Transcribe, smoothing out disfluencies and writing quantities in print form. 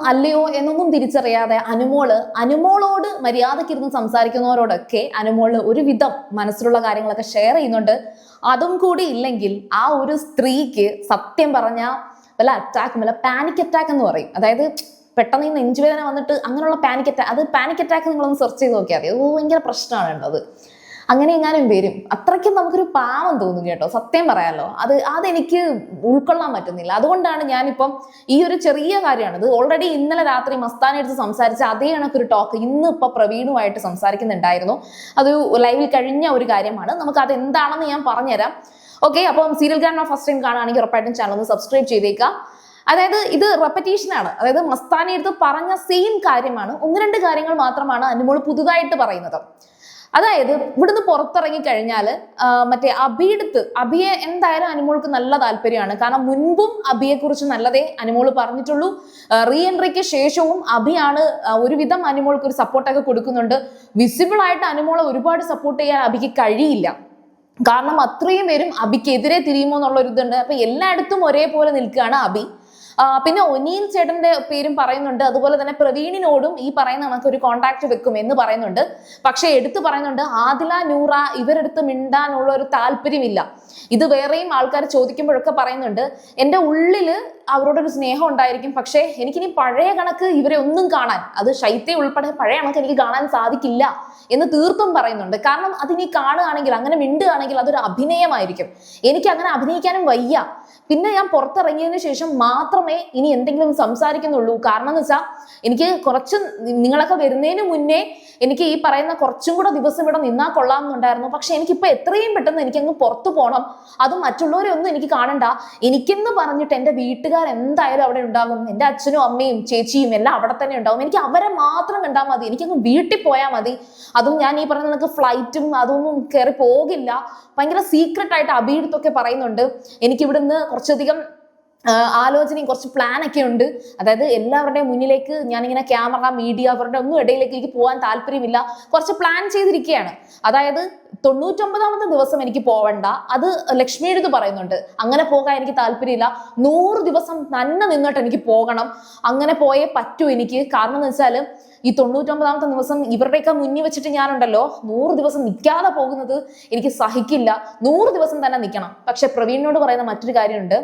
അല്ലയോ എന്നൊന്നും തിരിച്ചറിയാതെ അനുമോളോട് മര്യാദയ്ക്കിരുന്ന് സംസാരിക്കുന്നവരോടൊക്കെ അനുമോള് ഒരുവിധം മനസ്സിലുള്ള കാര്യങ്ങളൊക്കെ ഷെയർ ചെയ്യുന്നുണ്ട്. അതും കൂടി ഇല്ലെങ്കിൽ ആ ഒരു സ്ത്രീക്ക് സത്യം പറഞ്ഞ വല്ല അറ്റാക്കും വല്ല പാനിക് അറ്റാക്ക് എന്ന് പറയും. അതായത് പെട്ടെന്ന് ഈ നെഞ്ചുവേദന വന്നിട്ട് അങ്ങനെയുള്ള പാനിക് അറ്റാക്ക് നിങ്ങളൊന്ന് സെർച്ച് ചെയ്ത് നോക്കിയാൽ മതി. അത് ഭയങ്കര പ്രശ്നമാണ് ഉള്ളത്. അങ്ങനെ എങ്ങാനും വരും. അത്രയ്ക്കും നമുക്കൊരു പാവം തോന്നും കേട്ടോ, സത്യം പറയാലോ. അതെനിക്ക് ഉൾക്കൊള്ളാൻ പറ്റുന്നില്ല. അതുകൊണ്ടാണ് ഞാനിപ്പം ഈ ഒരു ചെറിയ കാര്യമാണ് ഇത് ഓൾറെഡി ഇന്നലെ രാത്രി മസ്താനെ എടുത്ത് സംസാരിച്ച അതേ കണക്കൊരു ടോക്ക് ഇന്ന് ഇപ്പൊ പ്രവീണുമായിട്ട് സംസാരിക്കുന്നുണ്ടായിരുന്നു. അത് ലൈവിൽ കഴിഞ്ഞ ഒരു കാര്യമാണ്. നമുക്ക് അത് എന്താണെന്ന് ഞാൻ പറഞ്ഞുതരാം. ഓക്കെ, അപ്പം സീരിയൽ ഗാന ഫസ്റ്റ് ടൈം കാണുകയാണെങ്കിൽ ഉറപ്പായിട്ടും ചാനൽ ഒന്ന് സബ്സ്ക്രൈബ് ചെയ്തേക്കാം. അതായത് ഇത് റെപ്പറ്റീഷൻ ആണ്. അതായത് മസ്താനെ എടുത്ത് പറഞ്ഞ സെയിം കാര്യമാണ്. ഒന്ന് രണ്ട് കാര്യങ്ങൾ മാത്രമാണ് അനുമോൾ പുതുതായിട്ട് പറയുന്നത്. അതായത് ഇവിടുന്ന് പുറത്തിറങ്ങി കഴിഞ്ഞാൽ മറ്റേ അഭിയെ എന്തായാലും അനുമോൾക്ക് നല്ല താല്പര്യമാണ്. കാരണം മുൻപും അഭിയെ കുറിച്ച് നല്ലതേ അനുമോൾ പറഞ്ഞിട്ടുള്ളൂ. റീ എൻട്രിക്ക് ശേഷവും അഭിയാണ് ഒരുവിധം അനുമോൾക്ക് ഒരു സപ്പോർട്ടൊക്കെ കൊടുക്കുന്നുണ്ട്. വിസിബിൾ ആയിട്ട് അനുമോളെ ഒരുപാട് സപ്പോർട്ട് ചെയ്യാൻ അഭിക്ക് കഴിയില്ല. കാരണം അത്രയും പേരും അഭിക്കെതിരെ തിരിയുമോ എന്നുള്ള ഒരു ഇതുണ്ട്. അപ്പൊ എല്ലായിടത്തും ഒരേപോലെ നിൽക്കുകയാണ് അഭി. പിന്നെ ഒനീൽ ചേട്ടന്റെ പേരും പറയുന്നുണ്ട്. അതുപോലെ തന്നെ പ്രവീണിനോടും ഈ പറയുന്ന കണക്ക് ഒരു കോണ്ടാക്ട് വെക്കും എന്ന് പറയുന്നുണ്ട്. പക്ഷെ എടുത്തു പറയുന്നുണ്ട് ആദില നൂറ ഇവരെടുത്ത് മിണ്ടാനുള്ള ഒരു താല്പര്യമില്ല. ഇത് വേറെയും ആൾക്കാർ ചോദിക്കുമ്പോഴൊക്കെ പറയുന്നുണ്ട് എൻ്റെ ഉള്ളില് അവരോടൊരു സ്നേഹം ഉണ്ടായിരിക്കും. പക്ഷെ എനിക്കിനി പഴയ കണക്ക് ഇവരെ ഒന്നും കാണാൻ, അത് ശൈത്യ ഉൾപ്പെടെ പഴയ കണക്ക് എനിക്ക് കാണാൻ സാധിക്കില്ല എന്ന് തീർത്തും പറയുന്നുണ്ട്. കാരണം അതിനി കാണുകയാണെങ്കിൽ അങ്ങനെ മിണ്ടുകയാണെങ്കിൽ അതൊരു അഭിനയമായിരിക്കും. എനിക്ക് അങ്ങനെ അഭിനയിക്കാനും വയ്യ. പിന്നെ ഞാൻ പുറത്തിറങ്ങിയതിന് ശേഷം മാത്രമേ ഇനി എന്തെങ്കിലും സംസാരിക്കുന്നുള്ളൂ. കാരണം എന്ന് വെച്ചാൽ എനിക്ക് കുറച്ച് നിങ്ങളൊക്കെ വരുന്നതിന് മുന്നേ എനിക്ക് ഈ പറയുന്ന കുറച്ചും കൂടെ ദിവസം ഇവിടെ നിന്നാൽ കൊള്ളാമെന്നുണ്ടായിരുന്നു. പക്ഷെ എനിക്കിപ്പോ എത്രയും പെട്ടെന്ന് എനിക്കങ്ങ് പുറത്തു പോകണം. അതും മറ്റുള്ളവരെ ഒന്നും എനിക്ക് കാണണ്ട. എനിക്കെന്ന് പറഞ്ഞിട്ട് എൻ്റെ വീട്ടുകാർ എന്തായാലും അവിടെ ഉണ്ടാകും. എൻ്റെ അച്ഛനും അമ്മയും ചേച്ചിയും എല്ലാം അവിടെ തന്നെ ഉണ്ടാവും. എനിക്ക് അവരെ മാത്രം കണ്ടാൽ മതി. എനിക്കങ്ങ് വീട്ടിൽ പോയാൽ മതി. അതും ഞാൻ ഈ പറഞ്ഞ നിങ്ങൾക്ക് ഫ്ലൈറ്റും അതൊന്നും കയറി പോകില്ല. ഭയങ്കര സീക്രട്ട് ആയിട്ട് അഭിയെടുത്തൊക്കെ പറയുന്നുണ്ട്. എനിക്കിവിടുന്ന് കുറച്ചധികം ആലോചനയും കുറച്ച് പ്ലാൻ ഒക്കെ ഉണ്ട്. അതായത് എല്ലാവരുടെയും മുന്നിലേക്ക് ഞാനിങ്ങനെ ക്യാമറ മീഡിയ അവരുടെ ഒന്നും ഇടയിലേക്ക് എനിക്ക് പോകാൻ താല്പര്യമില്ല. കുറച്ച് പ്ലാൻ ചെയ്തിരിക്കുകയാണ്. അതായത് 99ാമത്തെ ദിവസം എനിക്ക് പോവണ്ട, അത് ലക്ഷ്മി എടുത്ത് പറയുന്നുണ്ട്. അങ്ങനെ പോകാൻ എനിക്ക് താല്പര്യമില്ല. 100 ദിവസം തന്നെ നിന്നിട്ട് എനിക്ക് പോകണം. അങ്ങനെ പോയേ പറ്റൂ എനിക്ക്. കാരണം എന്ന് വെച്ചാൽ ഈ 99ാമത്തെ ദിവസം ഇവരുടെയൊക്കെ മുന്നിൽ വെച്ചിട്ട് ഞാനുണ്ടല്ലോ 100 ദിവസം നിൽക്കാതെ പോകുന്നത് എനിക്ക് സഹിക്കില്ല. 100 ദിവസം തന്നെ നിൽക്കണം. പക്ഷെ പ്രവീണിനോട് പറയുന്ന മറ്റൊരു കാര്യമുണ്ട്.